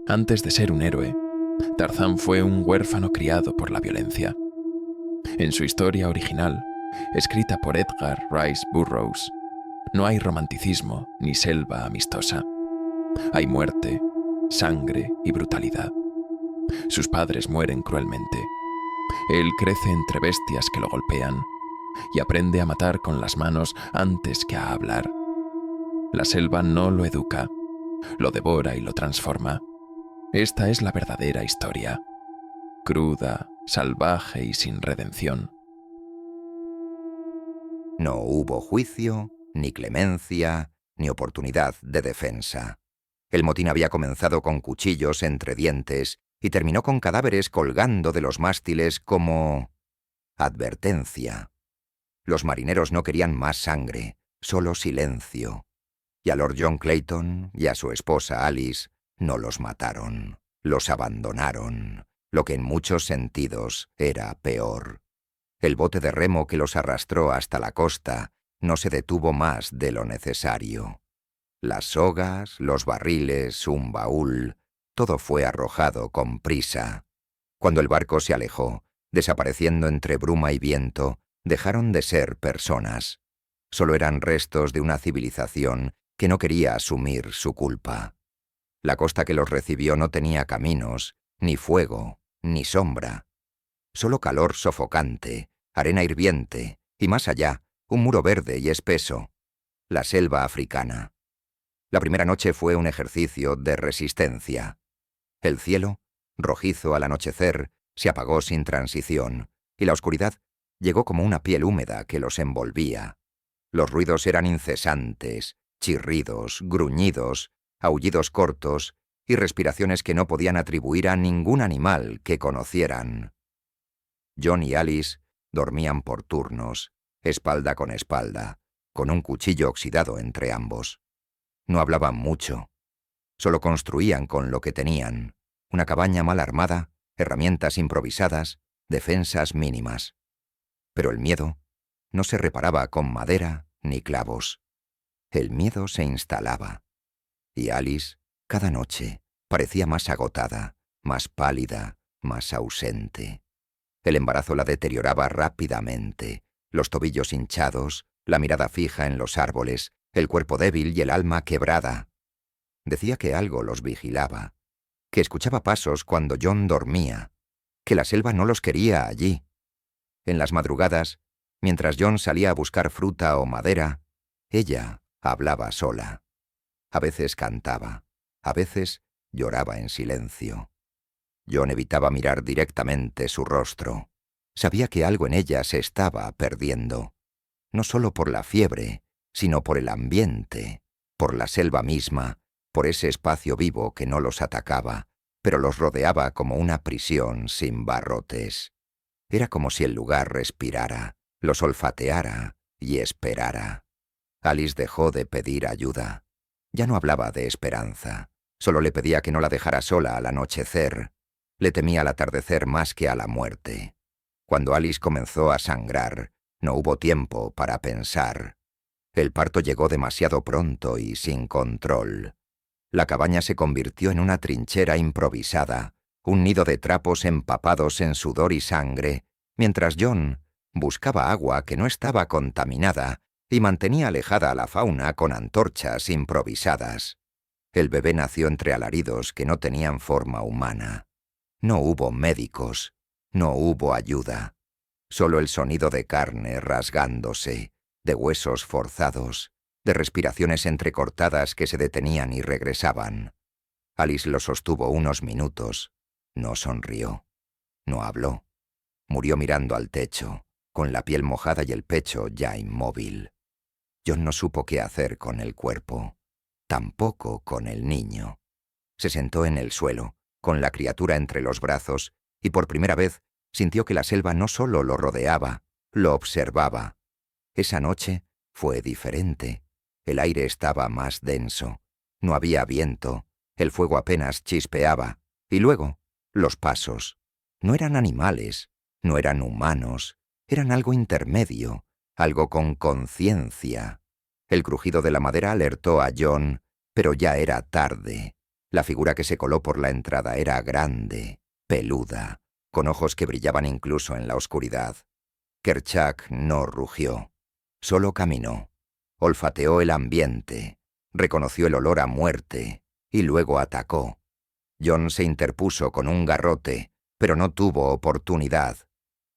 Antes de ser un héroe, Tarzán fue un huérfano criado por la violencia. En su historia original, escrita por Edgar Rice Burroughs, no hay romanticismo ni selva amistosa. Hay muerte, sangre y brutalidad. Sus padres mueren cruelmente. Él crece entre bestias que lo golpean y aprende a matar con las manos antes que a hablar. La selva no lo educa, lo devora y lo transforma. Esta es la verdadera historia, cruda, salvaje y sin redención. No hubo juicio, ni clemencia, ni oportunidad de defensa. El motín había comenzado con cuchillos entre dientes y terminó con cadáveres colgando de los mástiles como advertencia. Los marineros no querían más sangre, solo silencio. Y a Lord John Clayton y a su esposa Alice no los mataron, los abandonaron, lo que en muchos sentidos era peor. El bote de remo que los arrastró hasta la costa no se detuvo más de lo necesario. Las sogas, los barriles, un baúl, todo fue arrojado con prisa. Cuando el barco se alejó, desapareciendo entre bruma y viento, dejaron de ser personas. Solo eran restos de una civilización que no quería asumir su culpa. La costa que los recibió no tenía caminos, ni fuego, ni sombra. Solo calor sofocante, arena hirviente, y más allá, un muro verde y espeso. La selva africana. La primera noche fue un ejercicio de resistencia. El cielo, rojizo al anochecer, se apagó sin transición, y la oscuridad llegó como una piel húmeda que los envolvía. Los ruidos eran incesantes, chirridos, gruñidos, aullidos cortos y respiraciones que no podían atribuir a ningún animal que conocieran. John y Alice dormían por turnos, espalda, con un cuchillo oxidado entre ambos. No hablaban mucho. Solo construían con lo que tenían: una cabaña mal armada, herramientas improvisadas, defensas mínimas. Pero el miedo no se reparaba con madera ni clavos. El miedo se instalaba. Y Alice, cada noche, parecía más agotada, más pálida, más ausente. El embarazo la deterioraba rápidamente, los tobillos hinchados, la mirada fija en los árboles, el cuerpo débil y el alma quebrada. Decía que algo los vigilaba, que escuchaba pasos cuando John dormía, que la selva no los quería allí. En las madrugadas, mientras John salía a buscar fruta o madera, ella hablaba sola. A veces cantaba, a veces lloraba en silencio. John evitaba mirar directamente su rostro. Sabía que algo en ella se estaba perdiendo, no solo por la fiebre, sino por el ambiente, por la selva misma, por ese espacio vivo que no los atacaba, pero los rodeaba como una prisión sin barrotes. Era como si el lugar respirara, los olfateara y esperara. Alice dejó de pedir ayuda. Ya no hablaba de esperanza. Solo le pedía que no la dejara sola al anochecer. Le temía al atardecer más que a la muerte. Cuando Alice comenzó a sangrar, no hubo tiempo para pensar. El parto llegó demasiado pronto y sin control. La cabaña se convirtió en una trinchera improvisada, un nido de trapos empapados en sudor y sangre, mientras John buscaba agua que no estaba contaminada y mantenía alejada a la fauna con antorchas improvisadas. El bebé nació entre alaridos que no tenían forma humana. No hubo médicos, no hubo ayuda. Solo el sonido de carne rasgándose, de huesos forzados, de respiraciones entrecortadas que se detenían y regresaban. Alice lo sostuvo unos minutos. No sonrió. No habló. Murió mirando al techo, con la piel mojada y el pecho ya inmóvil. John no supo qué hacer con el cuerpo. Tampoco con el niño. Se sentó en el suelo, con la criatura entre los brazos, y por primera vez sintió que la selva no solo lo rodeaba, lo observaba. Esa noche fue diferente. El aire estaba más denso. No había viento. El fuego apenas chispeaba. Y luego, los pasos. No eran animales, no eran humanos, eran algo intermedio, algo con conciencia. El crujido de la madera alertó a John, pero ya era tarde. La figura que se coló por la entrada era grande, peluda, con ojos que brillaban incluso en la oscuridad. Kerchak no rugió, solo caminó, olfateó el ambiente, reconoció el olor a muerte y luego atacó. Jon se interpuso con un garrote, pero no tuvo oportunidad.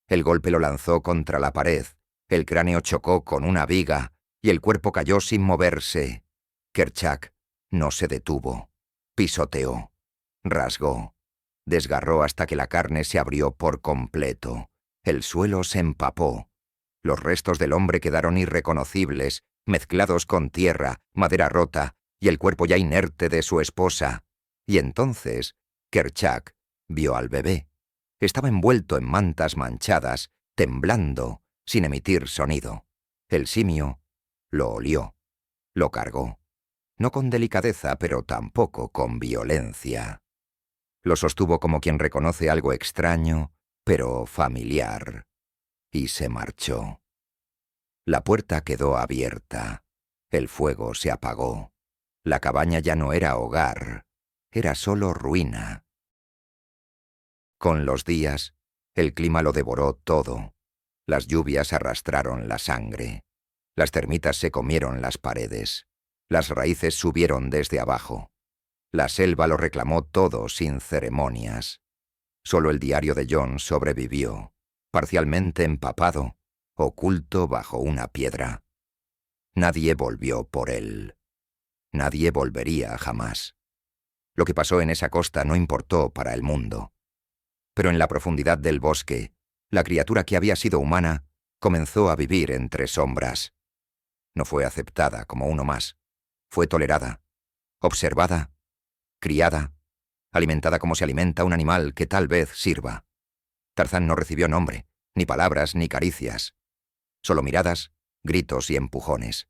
El golpe lo lanzó contra la pared, el cráneo chocó con una viga y el cuerpo cayó sin moverse. Kerchak no se detuvo, pisoteó, rasgó, desgarró hasta que la carne se abrió por completo. El suelo se empapó. Los restos del hombre quedaron irreconocibles, mezclados con tierra, madera rota y el cuerpo ya inerte de su esposa. Y entonces Kerchak vio al bebé. Estaba envuelto en mantas manchadas, temblando, sin emitir sonido. El simio lo olió, lo cargó. No con delicadeza, pero tampoco con violencia. Lo sostuvo como quien reconoce algo extraño, pero familiar, y se marchó. La puerta quedó abierta. El fuego se apagó. La cabaña ya no era hogar, era solo ruina. Con los días, el clima lo devoró todo. Las lluvias arrastraron la sangre. Las termitas se comieron las paredes. Las raíces subieron desde abajo. La selva lo reclamó todo sin ceremonias. Solo el diario de Jon sobrevivió, parcialmente empapado, oculto bajo una piedra. Nadie volvió por él. Nadie volvería jamás. Lo que pasó en esa costa no importó para el mundo. Pero en la profundidad del bosque, la criatura que había sido humana comenzó a vivir entre sombras. No fue aceptada como uno más. Fue tolerada, observada, criada, alimentada como se alimenta un animal que tal vez sirva. Tarzán no recibió nombre, ni palabras, ni caricias. Solo miradas, gritos y empujones.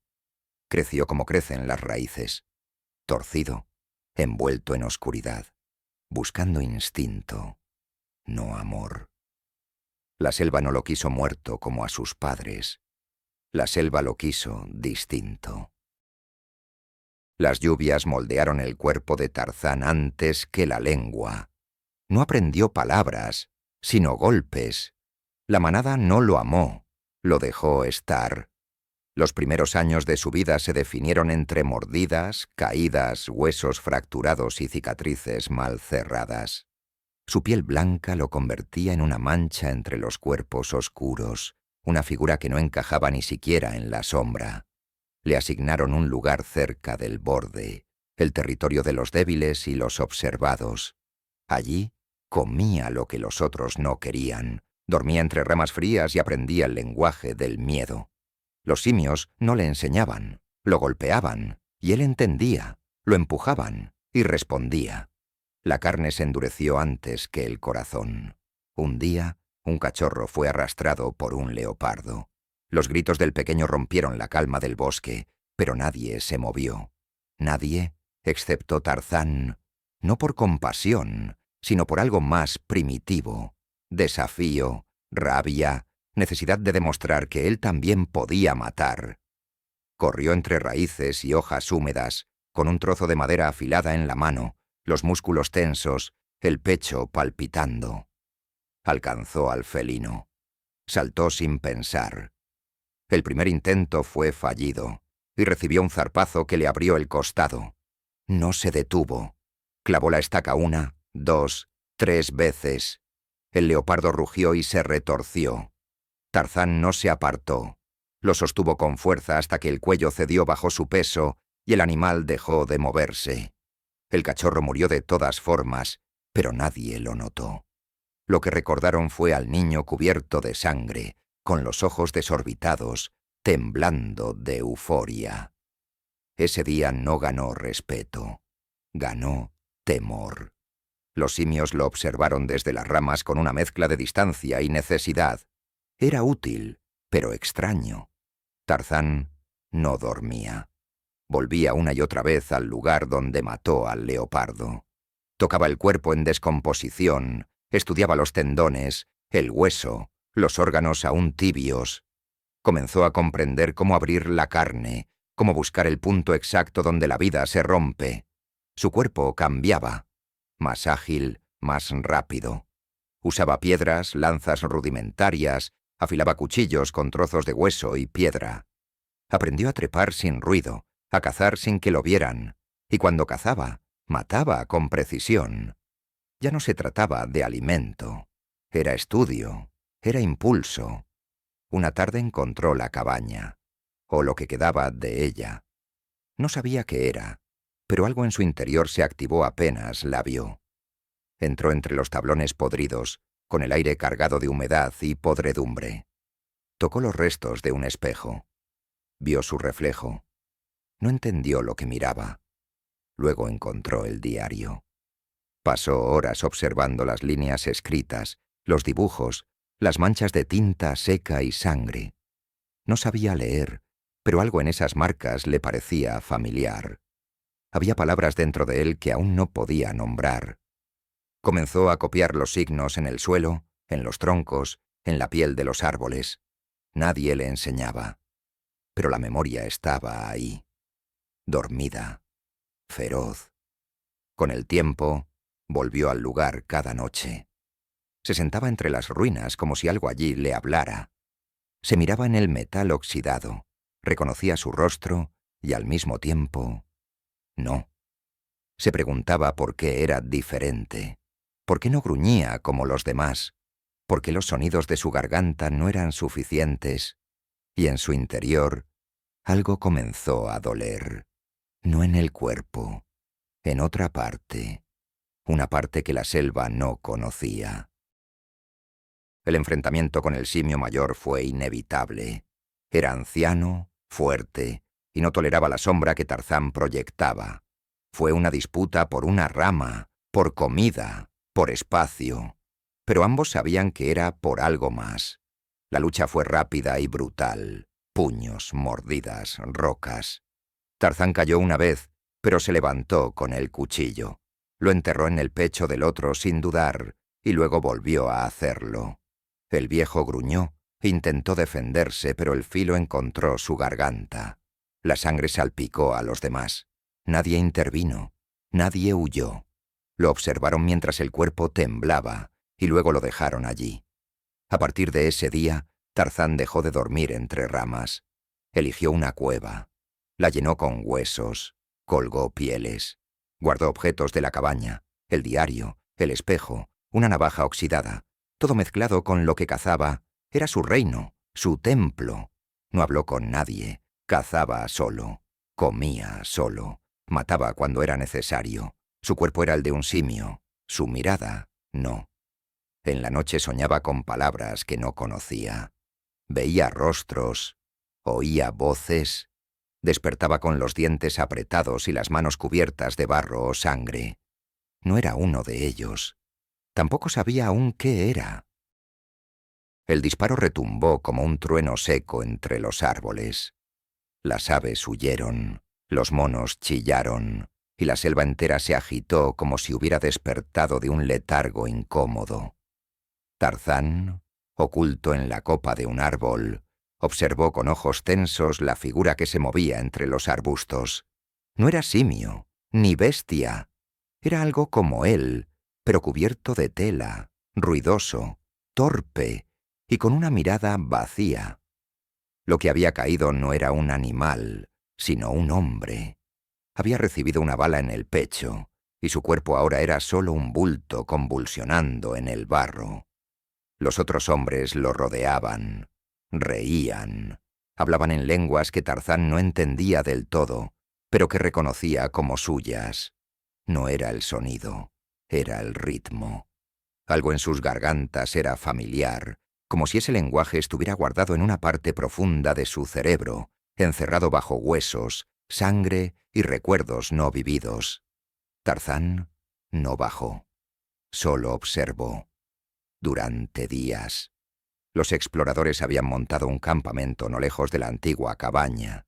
Creció como crecen las raíces, torcido, envuelto en oscuridad, buscando instinto, no amor. La selva no lo quiso muerto como a sus padres. La selva lo quiso distinto. Las lluvias moldearon el cuerpo de Tarzán antes que la lengua. No aprendió palabras, sino golpes. La manada no lo amó, lo dejó estar. Los primeros años de su vida se definieron entre mordidas, caídas, huesos fracturados y cicatrices mal cerradas. Su piel blanca lo convertía en una mancha entre los cuerpos oscuros, una figura que no encajaba ni siquiera en la sombra. Le asignaron un lugar cerca del borde, el territorio de los débiles y los observados. Allí comía lo que los otros no querían, dormía entre ramas frías y aprendía el lenguaje del miedo. Los simios no le enseñaban, lo golpeaban, y él entendía, lo empujaban y respondía. La carne se endureció antes que el corazón. Un día, un cachorro fue arrastrado por un leopardo. Los gritos del pequeño rompieron la calma del bosque, pero nadie se movió. Nadie, excepto Tarzán, no por compasión, sino por algo más primitivo. Desafío, rabia, necesidad de demostrar que él también podía matar. Corrió entre raíces y hojas húmedas, con un trozo de madera afilada en la mano, los músculos tensos, el pecho palpitando. Alcanzó al felino. Saltó sin pensar. El primer intento fue fallido, y recibió un zarpazo que le abrió el costado. No se detuvo. Clavó la estaca 1, 2, 3 veces. El leopardo rugió y se retorció. Tarzán no se apartó. Lo sostuvo con fuerza hasta que el cuello cedió bajo su peso y el animal dejó de moverse. El cachorro murió de todas formas, pero nadie lo notó. Lo que recordaron fue al niño cubierto de sangre, con los ojos desorbitados, temblando de euforia. Ese día no ganó respeto, ganó temor. Los simios lo observaron desde las ramas con una mezcla de distancia y necesidad. Era útil, pero extraño. Tarzán no dormía. Volvía una y otra vez al lugar donde mató al leopardo. Tocaba el cuerpo en descomposición, estudiaba los tendones, el hueso, los órganos aún tibios. Comenzó a comprender cómo abrir la carne, cómo buscar el punto exacto donde la vida se rompe. Su cuerpo cambiaba, más ágil, más rápido. Usaba piedras, lanzas rudimentarias, afilaba cuchillos con trozos de hueso y piedra. Aprendió a trepar sin ruido, a cazar sin que lo vieran, y cuando cazaba, mataba con precisión. Ya no se trataba de alimento, era estudio, era impulso. Una tarde encontró la cabaña, o lo que quedaba de ella. No sabía qué era, pero algo en su interior se activó apenas la vio. Entró entre los tablones podridos, con el aire cargado de humedad y podredumbre. Tocó los restos de un espejo. Vio su reflejo. No entendió lo que miraba. Luego encontró el diario. Pasó horas observando las líneas escritas, los dibujos, las manchas de tinta seca y sangre. No sabía leer, pero algo en esas marcas le parecía familiar. Había palabras dentro de él que aún no podía nombrar. Comenzó a copiar los signos en el suelo, en los troncos, en la piel de los árboles. Nadie le enseñaba. Pero la memoria estaba ahí, dormida, feroz. Con el tiempo, volvió al lugar cada noche. Se sentaba entre las ruinas como si algo allí le hablara. Se miraba en el metal oxidado, reconocía su rostro y al mismo tiempo, no. Se preguntaba por qué era diferente, por qué no gruñía como los demás, por qué los sonidos de su garganta no eran suficientes, y en su interior algo comenzó a doler, no en el cuerpo, en otra parte, una parte que la selva no conocía. El enfrentamiento con el simio mayor fue inevitable. Era anciano, fuerte, y no toleraba la sombra que Tarzán proyectaba. Fue una disputa por una rama, por comida, por espacio. Pero ambos sabían que era por algo más. La lucha fue rápida y brutal. Puños, mordidas, rocas. Tarzán cayó una vez, pero se levantó con el cuchillo. Lo enterró en el pecho del otro sin dudar, y luego volvió a hacerlo. El viejo gruñó, intentó defenderse, pero el filo encontró su garganta. La sangre salpicó a los demás. Nadie intervino, nadie huyó. Lo observaron mientras el cuerpo temblaba, y luego lo dejaron allí. A partir de ese día, Tarzán dejó de dormir entre ramas. Eligió una cueva. La llenó con huesos, colgó pieles. Guardó objetos de la cabaña, el diario, el espejo, una navaja oxidada. Todo mezclado con lo que cazaba. Era su reino, su templo. No habló con nadie. Cazaba solo. Comía solo. Mataba cuando era necesario. Su cuerpo era el de un simio. Su mirada, no. En la noche soñaba con palabras que no conocía. Veía rostros. Oía voces. Despertaba con los dientes apretados y las manos cubiertas de barro o sangre. No era uno de ellos. Tampoco sabía aún qué era. El disparo retumbó como un trueno seco entre los árboles. Las aves huyeron, los monos chillaron, y la selva entera se agitó como si hubiera despertado de un letargo incómodo. Tarzán, oculto en la copa de un árbol, observó con ojos tensos la figura que se movía entre los arbustos. No era simio, ni bestia. Era algo como él, pero cubierto de tela, ruidoso, torpe y con una mirada vacía. Lo que había caído no era un animal, sino un hombre. Había recibido una bala en el pecho, y su cuerpo ahora era solo un bulto convulsionando en el barro. Los otros hombres lo rodeaban, reían, hablaban en lenguas que Tarzán no entendía del todo, pero que reconocía como suyas. No era el sonido. Era el ritmo. Algo en sus gargantas era familiar, como si ese lenguaje estuviera guardado en una parte profunda de su cerebro, encerrado bajo huesos, sangre y recuerdos no vividos. Tarzán no bajó. Solo observó. Durante días. Los exploradores habían montado un campamento no lejos de la antigua cabaña.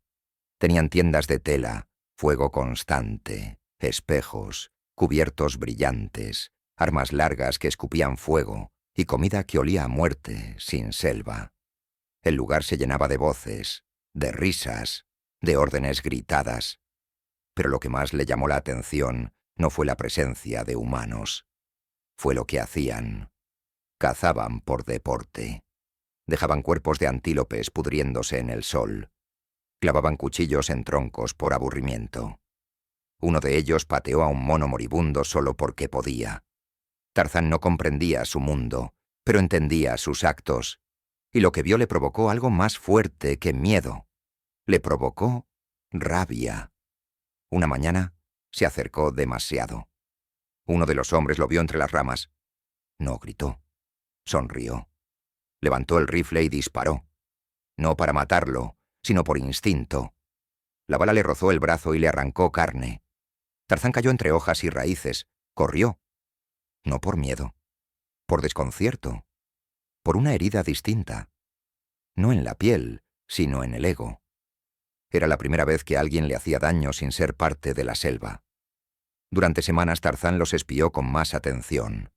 Tenían tiendas de tela, fuego constante, espejos, cubiertos brillantes, armas largas que escupían fuego y comida que olía a muerte sin selva. El lugar se llenaba de voces, de risas, de órdenes gritadas. Pero lo que más le llamó la atención no fue la presencia de humanos. Fue lo que hacían. Cazaban por deporte. Dejaban cuerpos de antílopes pudriéndose en el sol. Clavaban cuchillos en troncos por aburrimiento. Uno de ellos pateó a un mono moribundo solo porque podía. Tarzán no comprendía su mundo, pero entendía sus actos, y lo que vio le provocó algo más fuerte que miedo. Le provocó rabia. Una mañana se acercó demasiado. Uno de los hombres lo vio entre las ramas. No gritó. Sonrió. Levantó el rifle y disparó. No para matarlo, sino por instinto. La bala le rozó el brazo y le arrancó carne. Tarzán cayó entre hojas y raíces. Corrió. No por miedo. Por desconcierto. Por una herida distinta. No en la piel, sino en el ego. Era la primera vez que alguien le hacía daño sin ser parte de la selva. Durante semanas Tarzán los espió con más atención.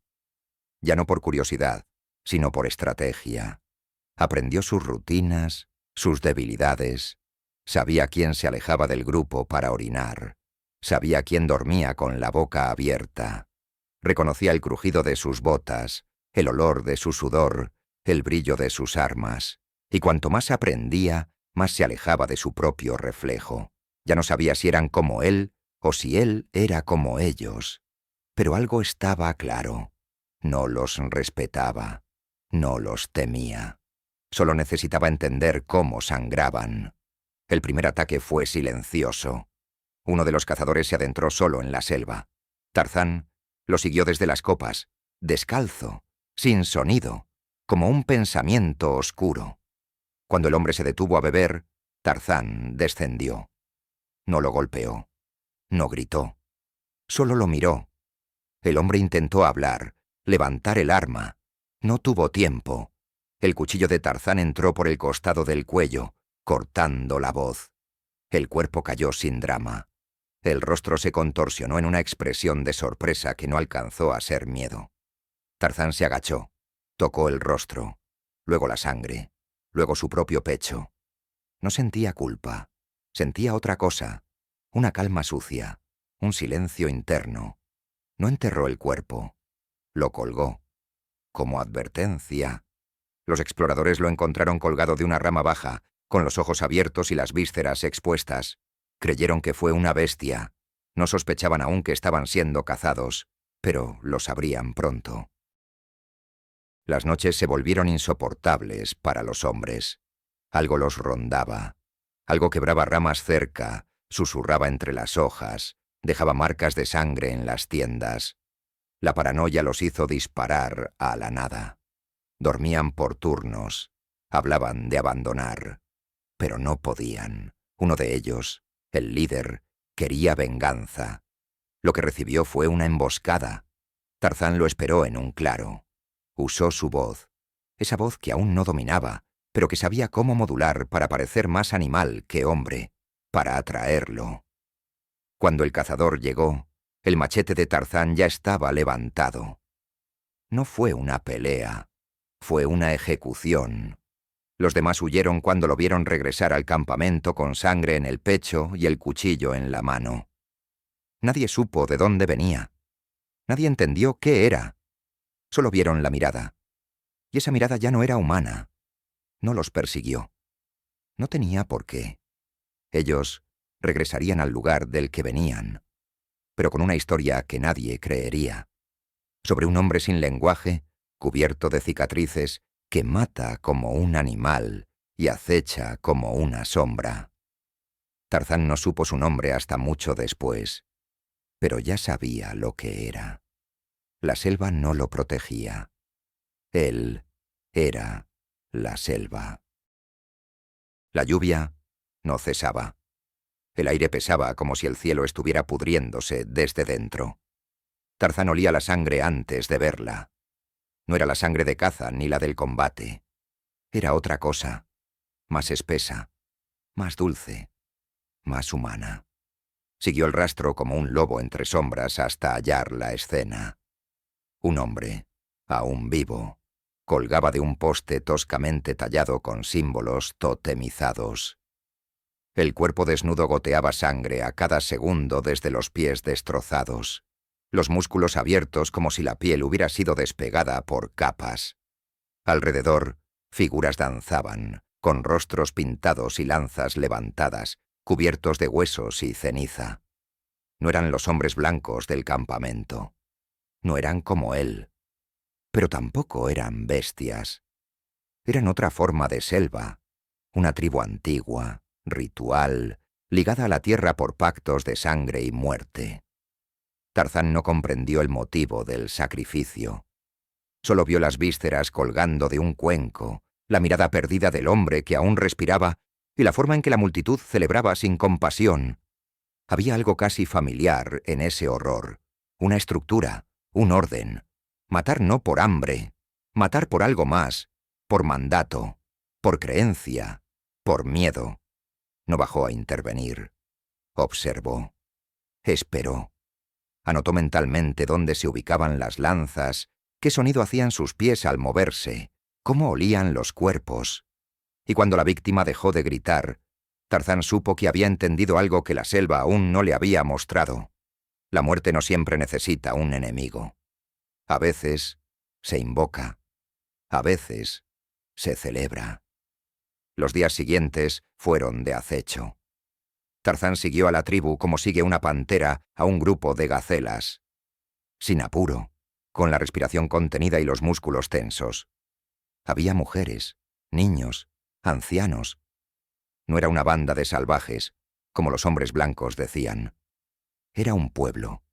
Ya no por curiosidad, sino por estrategia. Aprendió sus rutinas, sus debilidades. Sabía quién se alejaba del grupo para orinar. Sabía quién dormía con la boca abierta. Reconocía el crujido de sus botas, el olor de su sudor, el brillo de sus armas. Y cuanto más aprendía, más se alejaba de su propio reflejo. Ya no sabía si eran como él o si él era como ellos. Pero algo estaba claro. No los respetaba. No los temía. Solo necesitaba entender cómo sangraban. El primer ataque fue silencioso. Uno de los cazadores se adentró solo en la selva. Tarzán lo siguió desde las copas, descalzo, sin sonido, como un pensamiento oscuro. Cuando el hombre se detuvo a beber, Tarzán descendió. No lo golpeó. No gritó. Solo lo miró. El hombre intentó hablar, levantar el arma. No tuvo tiempo. El cuchillo de Tarzán entró por el costado del cuello, cortando la voz. El cuerpo cayó sin drama. El rostro se contorsionó en una expresión de sorpresa que no alcanzó a ser miedo. Tarzán se agachó, tocó el rostro, luego la sangre, luego su propio pecho. No sentía culpa, sentía otra cosa, una calma sucia, un silencio interno. No enterró el cuerpo, lo colgó. Como advertencia. Los exploradores lo encontraron colgado de una rama baja, con los ojos abiertos y las vísceras expuestas. Creyeron que fue una bestia. No sospechaban aún que estaban siendo cazados, pero lo sabrían pronto. Las noches se volvieron insoportables para los hombres. Algo los rondaba. Algo quebraba ramas cerca, susurraba entre las hojas, dejaba marcas de sangre en las tiendas. La paranoia los hizo disparar a la nada. Dormían por turnos. Hablaban de abandonar. Pero no podían. Uno de ellos, el líder, quería venganza. Lo que recibió fue una emboscada. Tarzán lo esperó en un claro. Usó su voz. Esa voz que aún no dominaba, pero que sabía cómo modular para parecer más animal que hombre, para atraerlo. Cuando el cazador llegó, el machete de Tarzán ya estaba levantado. No fue una pelea, fue una ejecución. Los demás huyeron cuando lo vieron regresar al campamento con sangre en el pecho y el cuchillo en la mano. Nadie supo de dónde venía. Nadie entendió qué era. Solo vieron la mirada. Y esa mirada ya no era humana. No los persiguió. No tenía por qué. Ellos regresarían al lugar del que venían, pero con una historia que nadie creería. Sobre un hombre sin lenguaje, cubierto de cicatrices, que mata como un animal y acecha como una sombra. Tarzán no supo su nombre hasta mucho después, pero ya sabía lo que era. La selva no lo protegía. Él era la selva. La lluvia no cesaba. El aire pesaba como si el cielo estuviera pudriéndose desde dentro. Tarzán olía la sangre antes de verla. No era la sangre de caza ni la del combate. Era otra cosa, más espesa, más dulce, más humana. Siguió el rastro como un lobo entre sombras hasta hallar la escena. Un hombre, aún vivo, colgaba de un poste toscamente tallado con símbolos totemizados. El cuerpo desnudo goteaba sangre a cada segundo desde los pies destrozados, los músculos abiertos como si la piel hubiera sido despegada por capas. Alrededor, figuras danzaban, con rostros pintados y lanzas levantadas, cubiertos de huesos y ceniza. No eran los hombres blancos del campamento. No eran como él. Pero tampoco eran bestias. Eran otra forma de selva, una tribu antigua, ritual, ligada a la tierra por pactos de sangre y muerte. Tarzán no comprendió el motivo del sacrificio. Solo vio las vísceras colgando de un cuenco, la mirada perdida del hombre que aún respiraba y la forma en que la multitud celebraba sin compasión. Había algo casi familiar en ese horror, una estructura, un orden. Matar no por hambre, matar por algo más, por mandato, por creencia, por miedo. No bajó a intervenir. Observó. Esperó. Anotó mentalmente dónde se ubicaban las lanzas, qué sonido hacían sus pies al moverse, cómo olían los cuerpos. Y cuando la víctima dejó de gritar, Tarzán supo que había entendido algo que la selva aún no le había mostrado. La muerte no siempre necesita un enemigo. A veces se invoca. A veces se celebra. Los días siguientes fueron de acecho. Tarzán siguió a la tribu como sigue una pantera a un grupo de gacelas. Sin apuro, con la respiración contenida y los músculos tensos. Había mujeres, niños, ancianos. No era una banda de salvajes, como los hombres blancos decían. Era un pueblo,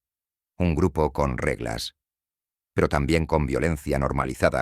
un grupo con reglas, pero también con violencia normalizada